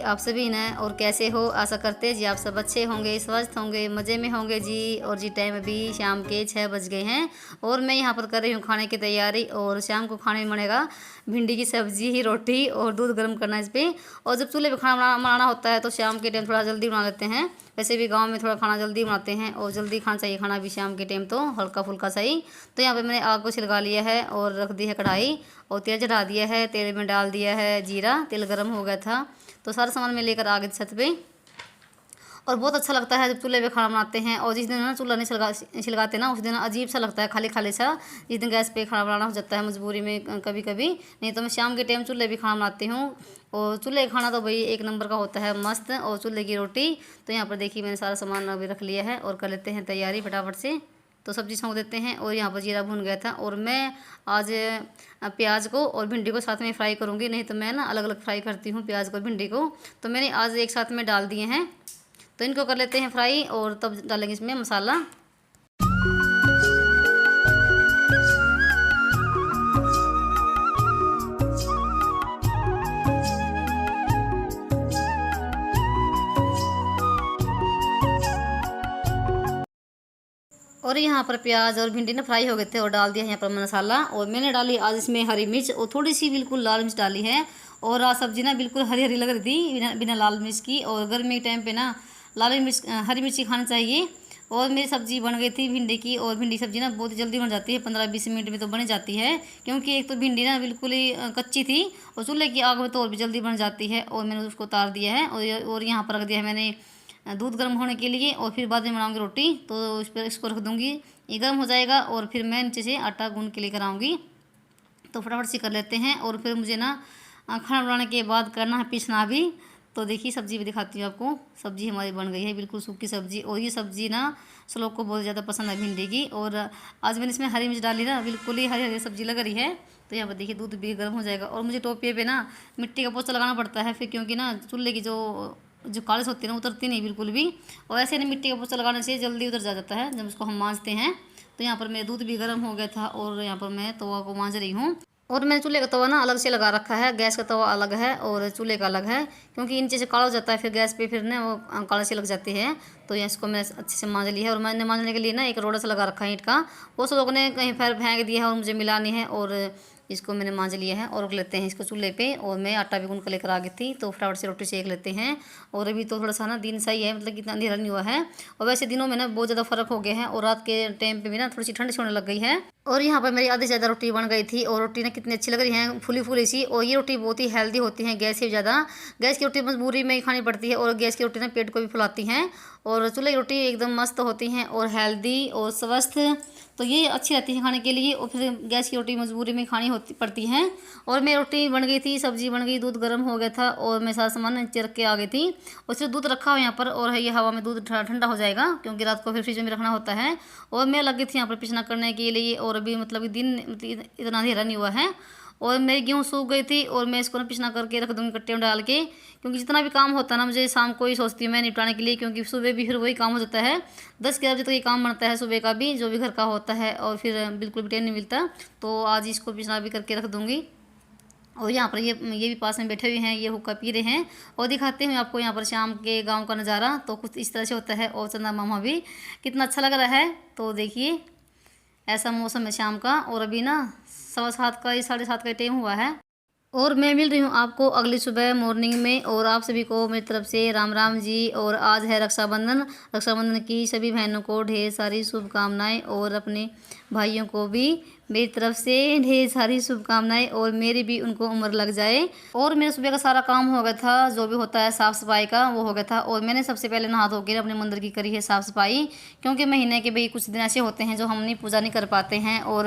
आप सभी ना, और कैसे हो? आशा करते जी आप सब अच्छे होंगे, स्वस्थ होंगे, मज़े में होंगे जी। और जी टाइम अभी शाम के 6 बज गए हैं और मैं यहाँ पर कर रही हूँ खाने की तैयारी। और शाम को खाने में बनेगा भिंडी की सब्जी ही, रोटी और दूध गर्म करना इस पर। और जब चूल्हे पर खाना बनाना होता है तो शाम के टाइम थोड़ा जल्दी बना लेते हैं। वैसे भी गांव में थोड़ा खाना जल्दी बनाते हैं और जल्दी खाना चाहिए, खाना भी शाम के टाइम तो हल्का फुल्का सही। तो यहाँ पे मैंने आग को छिलका लिया है और रख दी है कढ़ाई और तेल चढ़ा दिया है। तेल में डाल दिया है जीरा, तेल गर्म हो गया था तो सारा सामान मैं लेकर आ गई छत पे। और बहुत अच्छा लगता है जब चूल्हे पे खाना बनाते हैं। और जिस दिन ना चूल्हा नहीं छिलकाते ना, उस दिन अजीब सा लगता है, खाली खाली सा। जिस दिन गैस पे खाना बनाना हो जाता है मजबूरी में कभी कभी, नहीं तो मैं शाम के टाइम चूल्हे पे खाना बनाती हूँ। और चूल्हे का खाना तो भाई एक नंबर का होता है, मस्त। और चूल्हे की रोटी तो यहाँ पर देखिए मैंने सारा सामान अभी रख लिया है और कर लेते हैं तैयारी फटाफट से। तो सब्जी छौंक देते हैं और यहाँ पर जीरा भून गया था। और मैं आज प्याज को और भिंडी को साथ में फ्राई करूँगी, नहीं तो मैं ना अलग अलग फ्राई करती हूँ प्याज को और भिंडी को। तो मैंने आज एक साथ में डाल दिए हैं, तो इनको कर लेते हैं फ्राई और तब डालेंगे इसमें मसाला। और यहाँ पर प्याज और भिंडी ना फ्राई हो गए थे और डाल दिया यहाँ पर मसाला। और मैंने डाली आज इसमें हरी मिर्च और थोड़ी सी बिल्कुल लाल मिर्च डाली है। और आज सब्जी ना बिल्कुल हरी हरी लग रही थी बिना बिना लाल मिर्च की। और गर्मी के टाइम पे ना लाल मिर्च हरी मिर्ची खानी चाहिए। और मेरी सब्जी बन गई थी भिंडी की। और भिंडी सब्जी ना बहुत जल्दी बन जाती है, 15-20 मिनट में तो बन जाती है। क्योंकि एक तो भिंडी ना बिल्कुल ही कच्ची थी और चूल्हे की आग में तो और भी जल्दी बन जाती है। और मैंने उसको उतार दिया है और यहाँ पर रख दिया है मैंने दूध गर्म होने के लिए। और फिर बाद में बनाऊंगी रोटी, तो इस पर इसको रख दूंगी, ये गर्म हो जाएगा। और फिर मैं नीचे से आटा गूंद के लेकर आऊँगी। तो फटाफट से कर लेते हैं। और फिर मुझे ना खाना बनाने के बाद करना है पीसना भी। तो देखिए सब्जी भी दिखाती हूँ आपको। सब्जी हमारी बन गई है बिल्कुल सूखी सब्जी। और ये सब्जी ना श्लोक को बहुत ज़्यादा पसंद है भिंडी की। और आज मैंने इसमें हरी मिर्च डाली ना, बिल्कुल ही हरी हरी सब्जी लग रही है। तो यहाँ पर देखिए दूध भी गर्म हो जाएगा। और मुझे टोपिए पे ना मिट्टी का पोछा लगाना पड़ता है फिर, क्योंकि ना चूल्हे की जो कालिस होती है ना उतरती नहीं बिल्कुल भी। और ऐसे नहीं मिट्टी का पोछा लगाने से जल्दी उतर जाता है जब उसको हम मांजते हैं। तो यहाँ पर मेरा दूध भी गर्म हो गया था और यहाँ पर मैं तवा को मांज रही हूँ। और मैंने चूल्हे का तवा ना अलग से लगा रखा है, गैस का तवा अलग है और चूल्हे का अलग है। क्योंकि नीचे से काला हो जाता है फिर गैस पे, फिर ना वो काला से लग जाती है। तो इसको मैंने अच्छे से मांज लिया है। और मैंने मांजने के लिए ना एक रोड़ा सा लगा रखा है ईंट का, वो सब लोगों ने कहीं फिर फेंक दिया है और मुझे मिला नहीं है। और इसको मैंने मांज लिया है और रख लेते हैं इसको चूल्हे पे। और मैं आटा भी गूंद कर लेकर आ गई थी, तो फटाफट से रोटी सेक लेते हैं। और अभी तो थोड़ा सा ना दिन सही है, मतलब कितना अंधेरा नहीं हुआ है। और वैसे दिनों में ना बहुत ज़्यादा फर्क हो गया है और रात के टाइम पे भी ना थोड़ी सी ठंड होने लग गई है। और यहाँ पर मेरी आधी से ज़्यादा रोटी बन गई थी और रोटी ना कितनी अच्छी लग रही है, फुली फुली सी। और ये रोटी बहुत ही हेल्दी होती है गैस से ज़्यादा। गैस की रोटी मजबूरी में ही खानी पड़ती है और गैस की रोटी ना पेट को भी फुलाती हैं। और चूल्हे की रोटी एकदम मस्त होती हैं और हेल्दी और स्वस्थ, तो ये अच्छी रहती है खाने के लिए। और फिर गैस की रोटी मजबूरी में खानी होती पड़ती हैं। और मेरी रोटी बन गई थी, सब्जी बन गई, दूध गर्म हो गया था और मैं सारा सामान नीचे रख के आ गई थी। और सिर्फ दूध रखा हुआ यहाँ पर, और ये हवा में दूध ठंडा हो जाएगा क्योंकि रात को फिर फ्रिज में रखना होता है। और मैं लगी थी यहाँ पर पिसना करने के लिए। और अभी मतलब दिन इतना अंधेरा नहीं हुआ है। और मेरी गेहूँ सूख गई थी और मैं इसको ना पिसना करके रख दूँगी कट्टे में डाल के। क्योंकि जितना भी काम होता है ना मुझे शाम को ही सोचती हूँ मैं निपटाने के लिए, क्योंकि सुबह भी फिर वही काम हो जाता है। 10-11 बजे तक ये काम बनता है सुबह का भी, जो भी घर का होता है। और फिर बिल्कुल भी टाइम नहीं मिलता। तो आज इसको पिसना भी करके रख दूँगी। और यहाँ पर ये भी पास में बैठे हुए हैं, ये हुक्का पी रहे हैं। और दिखाते हैं आपको यहाँ पर शाम के गांव का नज़ारा, तो कुछ इस तरह से होता है। और चंदा मामा भी कितना अच्छा लग रहा है। तो देखिए ऐसा मौसम है शाम का। और अभी ना 7:15 का, 7:30 का टाइम हुआ है। और मैं मिल रही हूँ आपको अगली सुबह मॉर्निंग में। और आप सभी को मेरी तरफ से राम राम जी। और आज है रक्षाबंधन। रक्षाबंधन की सभी बहनों को ढेर सारी शुभकामनाएं और अपने भाइयों को भी मेरी तरफ से ढेर सारी शुभकामनाएं। और मेरी भी उनको उम्र लग जाए। और मेरा सुबह का सारा काम हो गया था, जो भी होता है साफ़ सफाई का वो हो गया था। और मैंने सबसे पहले नहा धो के अपने मंदिर की करी है साफ़ सफाई। क्योंकि महीने के भाई कुछ दिन ऐसे होते हैं जो हम नहीं पूजा नहीं कर पाते हैं। और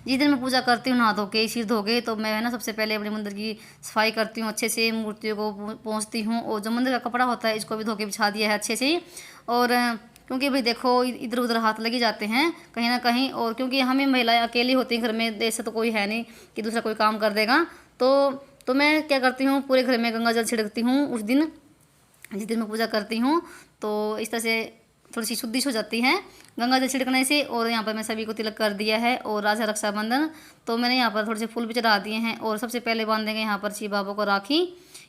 जिस दिन मैं पूजा करती हूँ नहा धो के सिर धो के, तो मैं ना सबसे पहले अपने मंदिर की सफाई करती हूँ अच्छे से, मूर्तियों को पोंछती हूँ। और जो मंदिर का कपड़ा होता है इसको भी धो के बिछा दिया है अच्छे से। और क्योंकि भाई देखो इधर उधर हाथ लगे जाते हैं कहीं ना कहीं। और क्योंकि हम ही महिलाएं अकेली होती हैं घर में, ऐसे तो कोई है नहीं कि दूसरा कोई काम कर देगा। तो मैं क्या करती हूँ, पूरे घर में गंगा जल छिड़कती हूँ उस दिन, जिस दिन मैं पूजा करती हूँ। तो इस तरह से थोड़ी सी शुद्धि हो जाती है गंगा जल छिड़कने से। और यहाँ पर मैं सभी को तिलक कर दिया है। और आज है रक्षाबंधन, तो मैंने यहाँ पर थोड़े से फूल भी चढ़ा दिए हैं। और सबसे पहले बांध देंगे यहाँ पर शिव बाबा को राखी,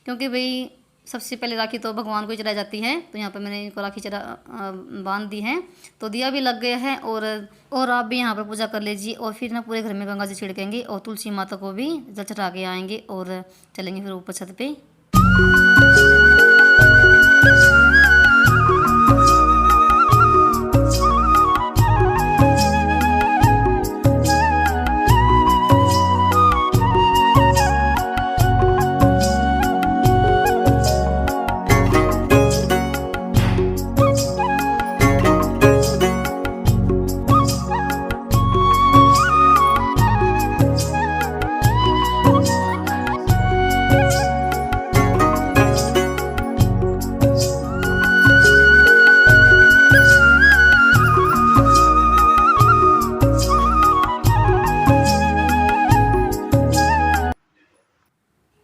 क्योंकि भाई सबसे पहले राखी तो भगवान को ही चढ़ाई जाती है, तो यहाँ पर मैंने इनको राखी बांध दी है। तो दिया भी लग गया है और आप भी यहाँ पर पूजा कर लीजिए और फिर ना पूरे घर में गंगा जी छिड़केंगे और तुलसी माता को भी जल चढ़ा के आएंगे और चलेंगे फिर ऊपर छत पे।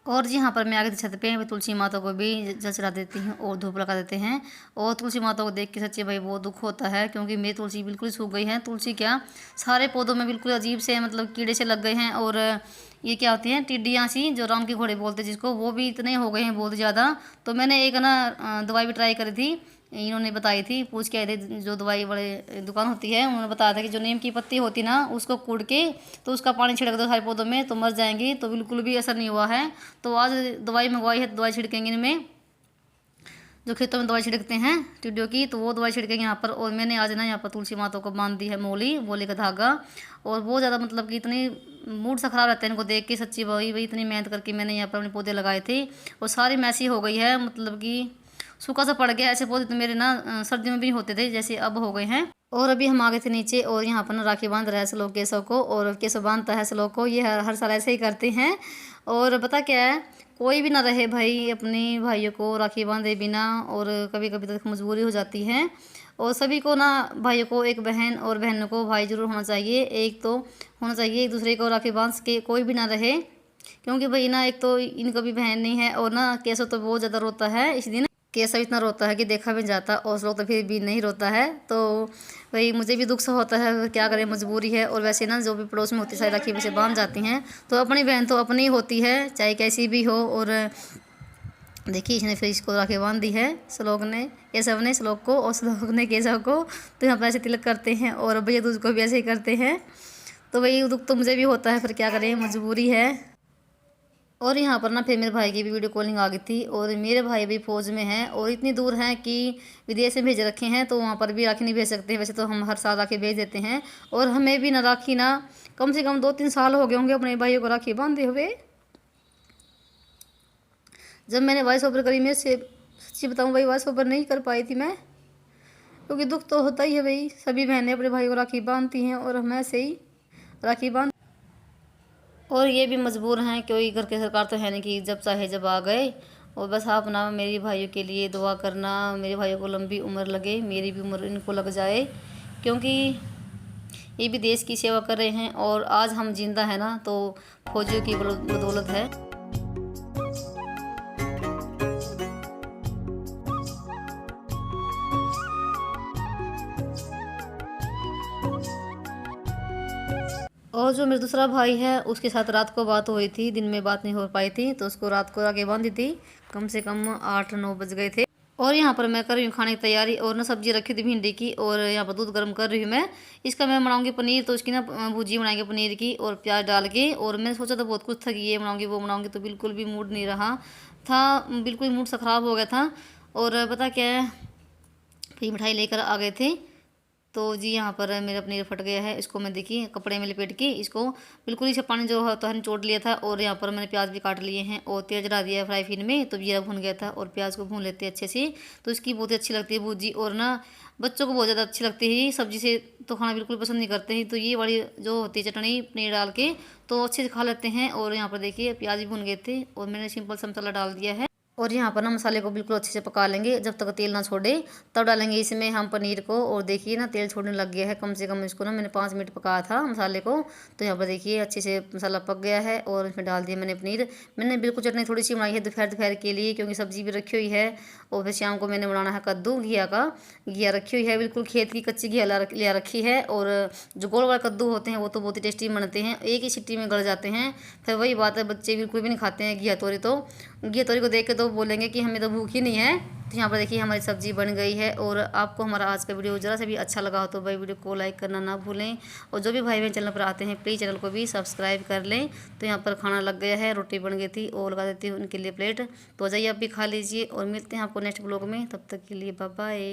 और जी यहाँ पर मैं आगे छत पे तुलसी माता को भी जल चढ़ा देती हूँ और धूप लगा देते हैं। और तुलसी माता को देख के सच्चे भाई बहुत दुख होता है, क्योंकि मेरी तुलसी बिल्कुल सूख गई है। तुलसी क्या, सारे पौधों में बिल्कुल अजीब से मतलब कीड़े से लग गए हैं। और ये क्या होती हैं, टिड्डियाँ सी, जो राम के घोड़े बोलते हैं जिसको, वो भी इतने हो गए हैं बहुत ज़्यादा। तो मैंने एक ना दवाई भी ट्राई करी थी, इन्होंने बताई थी, पूछ के आए थे जो दवाई वाले दुकान होती है, उन्होंने बताया था कि जो नीम की पत्ती होती ना, उसको कूट के तो उसका पानी छिड़क दो सारे पौधों में तो मर जाएंगी। तो बिल्कुल भी असर नहीं हुआ है। तो आज दवाई मंगवाई है, दवाई छिड़केंगे इनमें, जो खेतों में दवाई छिड़कते हैं टिड्डियों की, तो वो दवाई छिड़केंगे यहाँ पर। और मैंने आज ना यहाँ पर तुलसी माता को बांध दी है मोली का धागा। और बहुत ज़्यादा मतलब कि इतनी मूड सा खराब रहता है इनको देख के, सच्ची वही इतनी मेहनत करके मैंने यहाँ पर अपने पौधे लगाए थे और सारी मैसी हो गई है, मतलब कि सूखा सा पड़ गया। ऐसे पौधे तो मेरे ना सर्दियों में भी होते थे, जैसे अब हो गए हैं। और अभी हम आ गए थे नीचे और यहाँ पर ना राखी बांध रहा है श्लोक केशव को, और केशव बांधता है श्लोक को। ये हर साल ऐसे ही करते हैं। और पता क्या है, कोई भी ना रहे भाई अपने भाइयों को राखी बांधे बिना, और कभी कभी तो मजबूरी हो जाती है। और सभी को ना, भाइयों को एक बहन और बहनों को भाई जरूर होना चाहिए, एक तो होना चाहिए, एक दूसरे को राखी बांध के कोई भी ना रहे। क्योंकि भाई ना, एक तो इनको भी बहन नहीं है, और ना केशव तो बहुत ज़्यादा रोता है इस दिन। केशव इतना रोता है कि देखा भी जाता, और श्लोक तो फिर भी नहीं रोता है। तो भाई मुझे भी दुख सा होता है, क्या करें, मजबूरी है। और वैसे ना जो भी पड़ोस में होती है सारी राखी वैसे बांध जाती हैं, तो अपनी बहन तो अपनी होती है चाहे कैसी भी हो। और देखिए इसने फिर इसको राखी बांध दी है, श्लोक ने, केशव ने श्लोक को और श्लोक ने केशव को। तो यहाँ पर ऐसे तिलक करते हैं और भैया दूज को भी ऐसे ही करते हैं। तो भाई दुख तो मुझे भी होता है, फिर क्या करें, मजबूरी है। और यहाँ पर ना फिर मेरे भाई की भी वीडियो कॉलिंग आ गई थी, और मेरे भाई भी फौज में हैं और इतनी दूर हैं कि विदेश में भेज रखे हैं, तो वहाँ पर भी राखी नहीं भेज सकते। वैसे तो हम हर साल राखी भेज देते हैं, और हमें भी ना राखी ना कम से कम 2-3 साल हो गए होंगे अपने भाइयों को राखी बांधे हुए। जब मैंने वॉइस ओवर करी, मेरे से सच्ची बताऊँ भाई वॉइस ओवर नहीं कर पाई थी मैं, क्योंकि दुख तो होता ही है भाई। सभी बहनें अपने भाई को राखी बांधती हैं और हम ऐसे ही राखी बांध, और ये भी मजबूर हैं, क्योंकि घर की सरकार तो है नहीं कि जब चाहे जब आ गए। और बस आप ना मेरे भाइयों के लिए दुआ करना, मेरे भाइयों को लंबी उम्र लगे, मेरी भी उम्र इनको लग जाए, क्योंकि ये भी देश की सेवा कर रहे हैं। और आज हम जिंदा है ना, तो फौजियों की बदौलत है। और जो मेरा दूसरा भाई है, उसके साथ रात को बात हुई थी, दिन में बात नहीं हो पाई थी, तो उसको रात को आगे बांधी थी। कम से कम 8-9 बज गए थे। और यहाँ पर मैं कर रही हूँ खाने की तैयारी, और ना सब्जी रखी थी भिंडी की, और यहाँ पर दूध गर्म कर रही हूँ मैं। इसका मैं बनाऊँगी पनीर, तो इसकी ना भुजी बनाएंगे पनीर की और प्याज डाल के। और मैंने सोचा था बहुत कुछ था कि ये बनाऊँगी वो बनाऊँगी, तो बिल्कुल भी मूड नहीं रहा था, बिल्कुल मूड सा ख़राब हो गया था। और पता क्या है, फिर मिठाई लेकर आ गए थे। तो जी यहाँ पर मेरा पनीर फट गया है, इसको मैं देखिए कपड़े में लपेट के इसको बिल्कुल इसे पानी जो होता है निचोड़ लिया था। और यहाँ पर मैंने प्याज भी काट लिए हैं और तेल चढ़ा दिया है फ्राई पैन में, तो जीरा भून गया था। और प्याज को भून लेते हैं अच्छे से, तो इसकी बहुत अच्छी लगती है भुजी। और ना बच्चों को बहुत ज़्यादा अच्छी लगती है, सब्जी से तो खाना बिल्कुल पसंद नहीं करते हैं, तो ये वाली जो होती है चटनी पनीर डाल के तो अच्छे से खा लेते हैं। और यहाँ पर देखिए प्याज भी भून गए थे, और मैंने सिंपल सा मसाला डाल दिया है। और यहाँ पर ना मसाले को बिल्कुल अच्छे से पका लेंगे, जब तक तेल ना छोड़े तब डालेंगे इसमें हम पनीर को। और देखिए ना तेल छोड़ने लग गया है, कम से कम इसको ना मैंने 5 मिनट पकाया था मसाले को। तो यहाँ पर देखिए अच्छे से मसाला पक गया है, और इसमें डाल दिया मैंने पनीर। मैंने बिल्कुल चटनी थोड़ी सी बनाई है दोपहर के लिए, क्योंकि सब्जी भी रखी हुई है। और फिर शाम को मैंने बनाना है कद्दू घिया रखी हुई है, बिल्कुल खेत की कच्ची घिया लिया रखी है। और जो गोल वाले कद्दू होते हैं वो तो बहुत ही टेस्टी बनते हैं, एक ही सीटी में गल जाते हैं। फिर वही बात है, बच्चे बिल्कुल भी नहीं खाते हैं घिया तोरी। तो घिया तोरी को देख के तो तो बोलेंगे कि हमें तो भूख ही नहीं है। तो यहाँ पर देखिए हमारी सब्ज़ी बन गई है। और आपको हमारा आज का वीडियो ज़रा से भी अच्छा लगा हो तो भाई वीडियो को लाइक करना ना भूलें। और जो भी भाई बहन चैनल पर आते हैं प्लीज़ चैनल को भी सब्सक्राइब कर लें। तो यहाँ पर खाना लग गया है, रोटी बन गई थी और लगा देती हूँ उनके लिए प्लेट। तो जाइए आप भी खा लीजिए और मिलते हैं आपको नेक्स्ट ब्लॉग में। तब तक के लिए बाय बाय।